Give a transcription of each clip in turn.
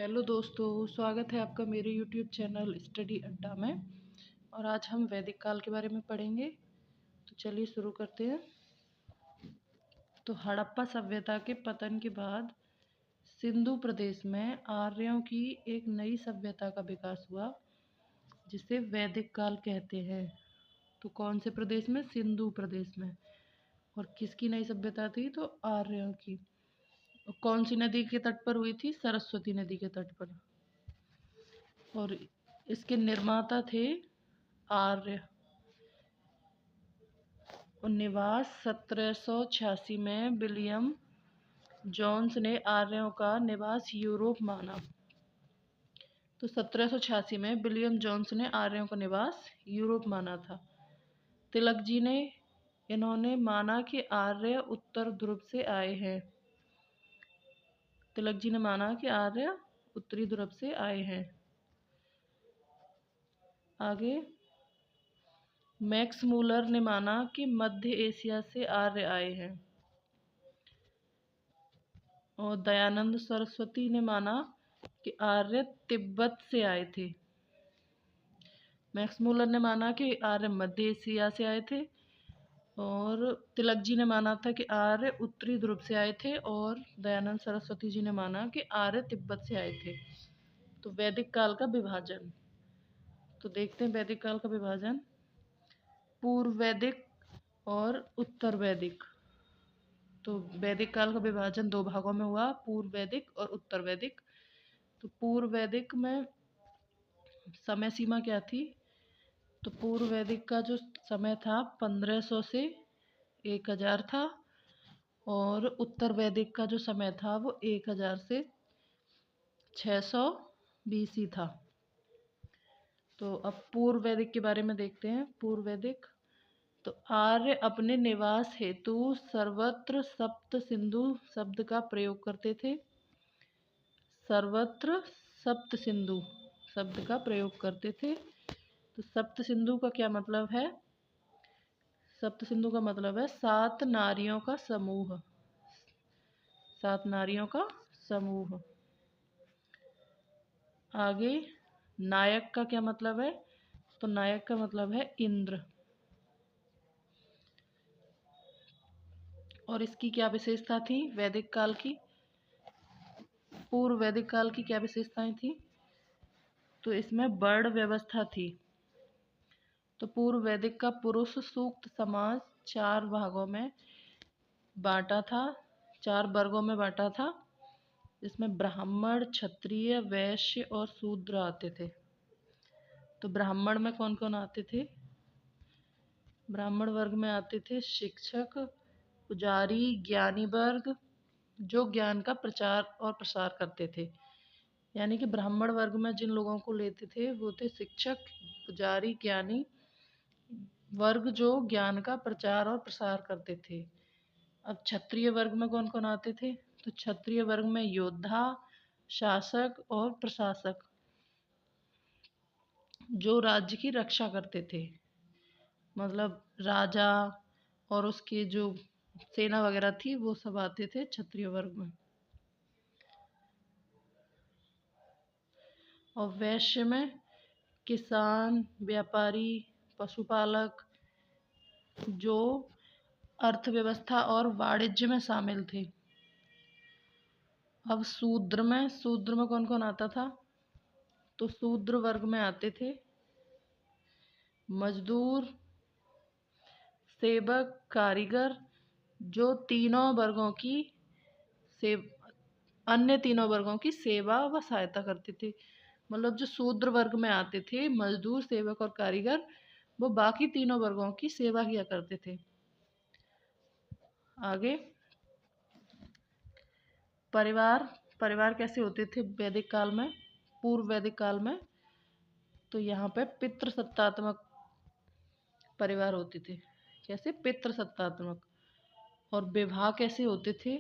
Hello दोस्तों, स्वागत है आपका मेरे यूट्यूब चैनल स्टडी अड्डा में। और आज हम वैदिक काल के बारे में पढ़ेंगे। तो चलिए शुरू करते हैं। तो हड़प्पा सभ्यता के पतन के बाद सिंधु प्रदेश में आर्यों की एक नई सभ्यता का विकास हुआ, जिसे वैदिक काल कहते हैं। तो कौन से प्रदेश में? सिंधु प्रदेश में। और किसकी नई सभ्यता थी? तो आर्यों की। कौन सी नदी के तट पर हुई थी? सरस्वती नदी के तट पर। और इसके निर्माता थे आर्य। और निवास 1786 में विलियम जोन्स ने आर्यों का निवास यूरोप माना। तो 1786 में विलियम जोन्स ने आर्यों का निवास यूरोप माना था। तिलक जी ने इन्होंने माना कि आर्य उत्तर ध्रुव से आए हैं। तिलक जी ने माना कि आर्य उत्तरी ध्रुव से आए हैं। आगे मैक्स मूलर ने माना कि मध्य एशिया से आर्य आए हैं। और दयानंद सरस्वती ने माना कि आर्य तिब्बत से आए थे। मैक्स मूलर ने माना कि आर्य मध्य एशिया से आए थे। और तिलक जी ने माना था कि आर्य उत्तरी ध्रुव से आए थे। और दयानंद सरस्वती जी ने माना कि आर्य तिब्बत से आए थे। तो वैदिक काल का विभाजन। तो देखते हैं वैदिक काल का विभाजन। पूर्व वैदिक और उत्तर वैदिक। तो वैदिक काल का विभाजन दो भागों में हुआ, पूर्व वैदिक और उत्तर वैदिक। तो पूर्व वैदिक में समय सीमा क्या थी? तो पूर्व वैदिक का जो समय था 1500 से 1000 था। और उत्तर वैदिक का जो समय था वो 1000 से 600 BC था। तो अब पूर्व वैदिक के बारे में देखते हैं। पूर्व वैदिक। तो आर्य अपने निवास हेतु सर्वत्र सप्त सिंधु शब्द का प्रयोग करते थे। सर्वत्र सप्त सिंधु शब्द का प्रयोग करते थे। तो सप्त सिंधु का क्या मतलब है? सप्त सिंधु का मतलब है 7 नारियों का समूह। 7 नारियों का समूह। आगे नायक का क्या मतलब है? तो नायक का मतलब है इंद्र। और इसकी क्या विशेषता थी वैदिक काल की? पूर्व वैदिक काल की क्या विशेषताएं थी? तो इसमें वर्ण व्यवस्था थी। तो पूर्व वैदिक का पुरुष सूक्त समाज 4 भागों में बांटा था, 4 वर्गों में बांटा था। इसमें ब्राह्मण, क्षत्रिय, वैश्य और शूद्र आते थे। तो ब्राह्मण में कौन कौन आते थे? ब्राह्मण वर्ग में आते थे शिक्षक, पुजारी, ज्ञानी वर्ग, जो ज्ञान का प्रचार और प्रसार करते थे। यानी कि ब्राह्मण वर्ग में जिन लोगों को लेते थे वो थे शिक्षक, पुजारी, ज्ञानी वर्ग, जो ज्ञान का प्रचार और प्रसार करते थे। अब क्षत्रिय वर्ग में कौन कौन आते थे? तो क्षत्रिय वर्ग में योद्धा, शासक और प्रशासक, जो राज्य की रक्षा करते थे। मतलब राजा और उसकी जो सेना वगैरह थी वो सब आते थे क्षत्रिय वर्ग में। और वैश्य में किसान, व्यापारी, पशुपालक, जो अर्थव्यवस्था और वाणिज्य में शामिल थे। अब शूद्र में कौन कौन आता था? तो शूद्र वर्ग में आते थे मजदूर, सेवक, कारीगर, जो तीनों वर्गों की अन्य तीनों वर्गों की सेवा व सहायता करते थे। मतलब जो शूद्र वर्ग में आते थे मजदूर, सेवक और कारीगर, वो बाकी तीनों वर्गों की सेवा किया करते थे। आगे परिवार कैसे होते थे वैदिक काल में, पूर्व वैदिक काल में? तो यहाँ पे पितृसत्तात्मक परिवार होते थे। कैसे? पितृसत्तात्मक। और विवाह कैसे होते थे?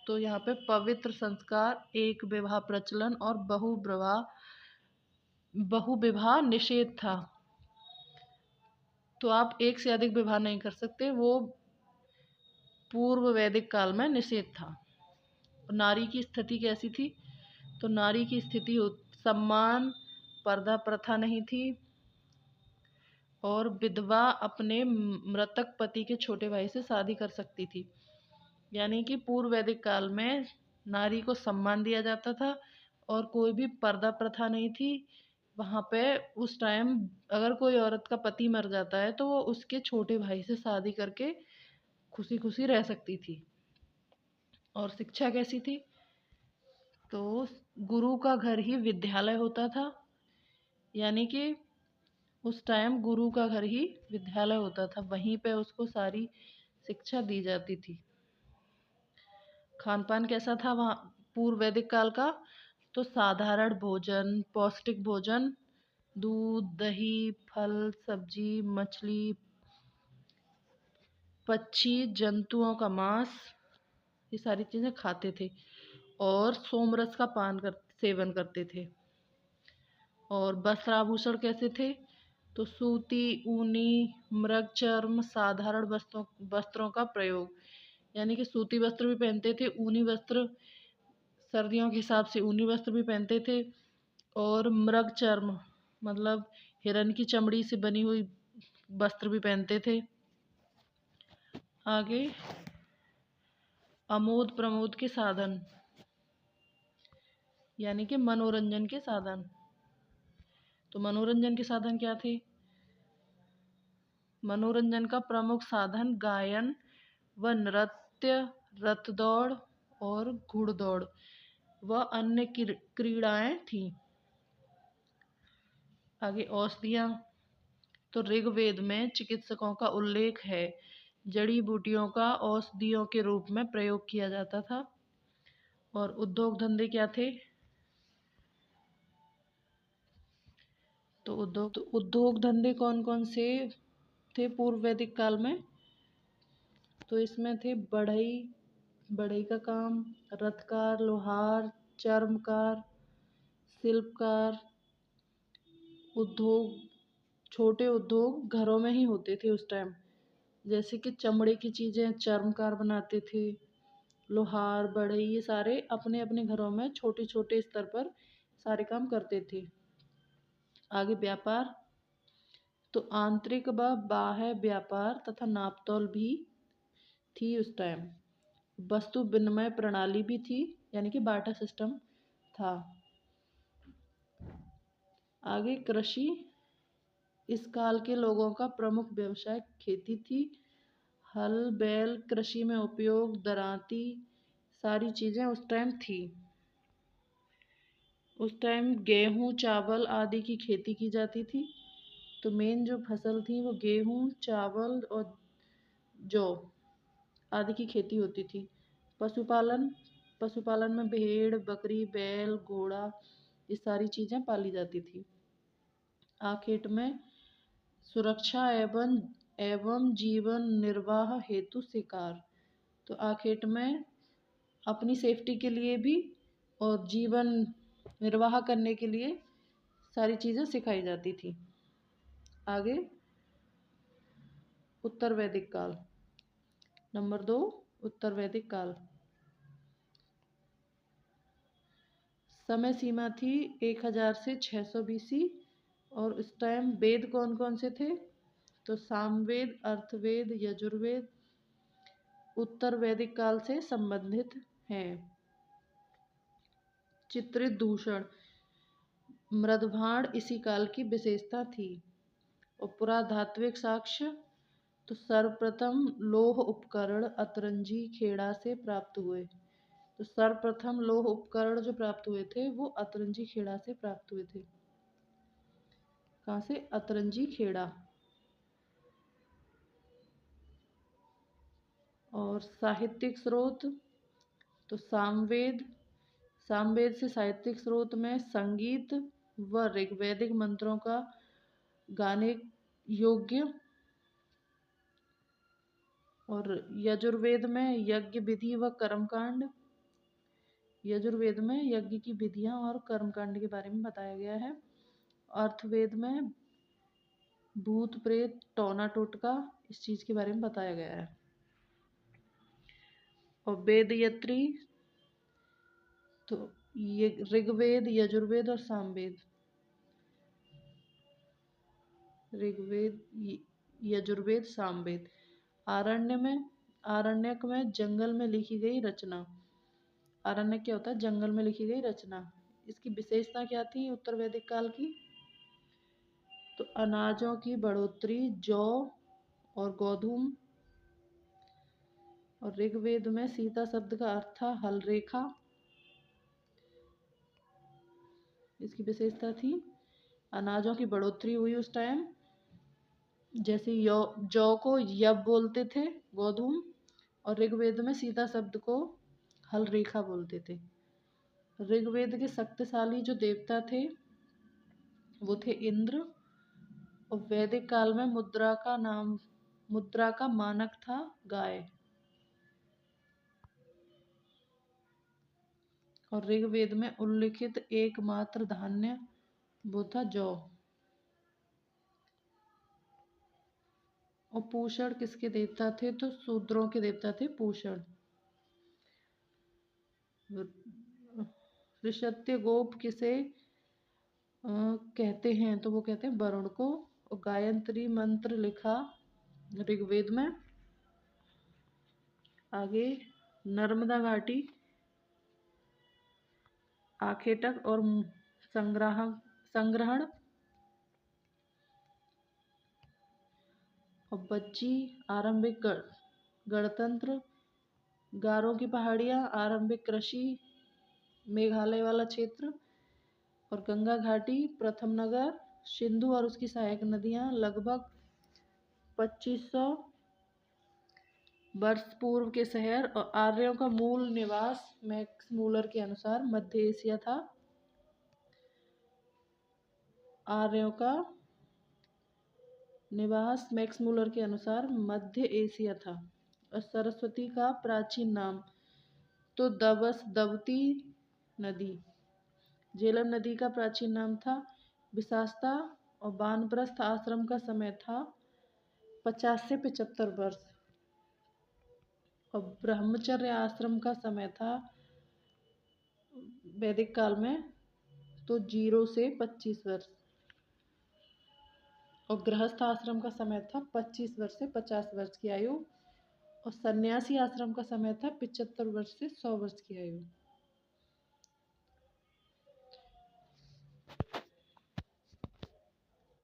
तो यहाँ पे पवित्र संस्कार, एक विवाह प्रचलन और बहुविवाह निषेध था। तो आप एक से अधिक विवाह नहीं कर सकते, वो पूर्व वैदिक काल में निषेध था। नारी की स्थिति कैसी थी? तो नारी की स्थिति सम्मान, पर्दा प्रथा नहीं थी, और विधवा अपने मृतक पति के छोटे भाई से शादी कर सकती थी। यानी कि पूर्व वैदिक काल में नारी को सम्मान दिया जाता था और कोई भी पर्दा प्रथा नहीं थी। वहाँ पे उस टाइम अगर कोई औरत का पति मर जाता है तो वो उसके छोटे भाई से शादी करके खुशी खुशी रह सकती थी। और शिक्षा कैसी थी? तो गुरु का घर ही विद्यालय होता था। यानी कि उस टाइम गुरु का घर ही विद्यालय होता था, वहीं पे उसको सारी शिक्षा दी जाती थी। खान पान कैसा था वहाँ पूर्व वैदिक काल का? तो साधारण भोजन, पौष्टिक भोजन, दूध, दही, फल, सब्जी, मछली, पक्षी, जंतुओं का मांस, ये सारी चीज़ें खाते थे और सोमरस का सेवन करते थे। और वस्त्र आभूषण कैसे थे? तो सूती, ऊनी, मृग चर्म, साधारण वस्त्रों का प्रयोग। यानी कि सूती वस्त्र भी पहनते थे, ऊनी वस्त्र, सर्दियों के हिसाब से ऊनी वस्त्र भी पहनते थे, और मृग चर्म मतलब हिरन की चमड़ी से बनी हुई वस्त्र भी पहनते थे। आगे आमोद प्रमोद के साधन, यानी कि मनोरंजन के साधन। तो मनोरंजन के साधन क्या थे? मनोरंजन का प्रमुख साधन गायन व नृत्य, रथ दौड़ और घुड़दौड़ व अन्य क्रीड़ाएं थीं। आगे औषधियाँ, तो ऋग्वेद में चिकित्सकों का उल्लेख है, जड़ी बूटियों का औषधियों के रूप में प्रयोग किया जाता था। और उद्योग धंधे क्या थे? तो उद्योग धंधे कौन कौन से थे पूर्व वैदिक काल में? तो इसमें थे बढ़ई का काम, रथकार, लोहार, चर्मकार, शिल्पकार। उद्योग, छोटे उद्योग घरों में ही होते थे उस टाइम, जैसे कि चमड़े की चीज़ें चर्मकार बनाते थे, लोहार, बढ़ई, ये सारे अपने अपने घरों में छोटे छोटे स्तर पर सारे काम करते थे। आगे व्यापार, तो आंतरिक व बाह्य व्यापार तथा नापतोल भी थी उस टाइम। वस्तु विनिमय प्रणाली भी थी, यानी कि बाटा सिस्टम था। आगे कृषि, इस काल के लोगों का प्रमुख व्यवसाय खेती थी। हल, बैल, कृषि में उपयोग, दरांती, सारी चीज़ें उस टाइम थी। उस टाइम गेहूँ, चावल आदि की खेती की जाती थी। तो मेन जो फसल थी वो गेहूँ, चावल और जौ आदि की खेती होती थी। पशुपालन, पशुपालन में भेड़, बकरी, बैल, घोड़ा, ये सारी चीज़ें पाली जाती थी। आखेट में सुरक्षा एवं जीवन निर्वाह हेतु शिकार, तो आखेट में अपनी सेफ्टी के लिए भी और जीवन निर्वाह करने के लिए सारी चीज़ें सिखाई जाती थी। आगे उत्तर वैदिक काल, नंबर 2 उत्तर वैदिक काल। समय सीमा थी 1000 से 600 BC। और उस टाइम वेद कौन कौन से थे? तो सामवेद, अर्थवेद, यजुर्वेद उत्तर वैदिक काल से संबंधित हैं। चित्रित दूषण, मृदभांड इसी काल की विशेषता थी। और पुराधात्विक साक्ष्य, तो सर्वप्रथम लौह उपकरण अतरंजी खेड़ा से प्राप्त हुए। तो सर्वप्रथम लौह उपकरण जो प्राप्त हुए थे वो अतरंजी खेड़ा से प्राप्त हुए थे। कहाँ से? अतरंजी खेड़ा। और साहित्यिक स्रोत, तो सामवेद, सामवेद से साहित्यिक स्रोत में संगीत व ऋग्वैदिक मंत्रों का गाने योग्य। और यजुर्वेद में यज्ञ विधि व कर्मकांड, यजुर्वेद में यज्ञ की विधियां और कर्मकांड के बारे में बताया गया है। अर्थवेद में भूत प्रेत टोना टोटका इस चीज के बारे में बताया गया है। और वेदयत्री तो ये ऋग्वेद, यजुर्वेद और सामवेद। ऋग्वेद, यजुर्वेद, सामवेद। आरण्यक में जंगल में लिखी गई रचना। आरण्यक क्या होता है? जंगल में लिखी गई रचना। इसकी विशेषता क्या थी उत्तर वैदिक काल की? तो अनाजों की बढ़ोतरी, जौ और गोधूम। और ऋग्वेद में सीता शब्द का अर्थ था हल रेखा। इसकी विशेषता थी अनाजों की बढ़ोतरी हुई उस टाइम, जैसे जौ को यब बोलते थे, गोधूम, और ऋग्वेद में सीता शब्द को हल रेखा बोलते थे। ऋग्वेद के शक्तिशाली जो देवता थे वो थे इंद्र। और वैदिक काल में मुद्रा का मानक था गाय। और ऋग्वेद में उल्लिखित एकमात्र धान्य वो था जौ। और पूषण किसके देवता थे? तो शूद्रों के देवता थे पूषण। ऋषत्यगोप किसे कहते हैं? तो वो कहते हैं वरुण को। और गायत्री मंत्र लिखा ऋग्वेद में। आगे नर्मदा घाटी, आखेटक और संग्रहण और बच्ची, आरंभिक गणतंत्र, गारो की पहाड़ियाँ, आरंभिक कृषि, मेघालय वाला क्षेत्र, और गंगा घाटी, प्रथम नगर, सिंधु और उसकी सहायक नदियाँ लगभग 2500 वर्ष पूर्व के शहर। और आर्यों का मूल निवास मैक्स मूलर के अनुसार मध्य एशिया था। आर्यों का निवास मैक्स मूलर के अनुसार मध्य एशिया था। और सरस्वती का प्राचीन नाम तो दवती नदी। झेलम नदी का प्राचीन नाम था विशास्ता। और वानप्रस्थ आश्रम का समय था 50 से 75 वर्ष। और ब्रह्मचर्य आश्रम का समय था वैदिक काल में तो 0 से 25 वर्ष। और गृहस्थ आश्रम का समय था 25 वर्ष से 50 वर्ष की आयु। और सन्यासी आश्रम का समय था 75 वर्ष से 100 वर्ष की आयु।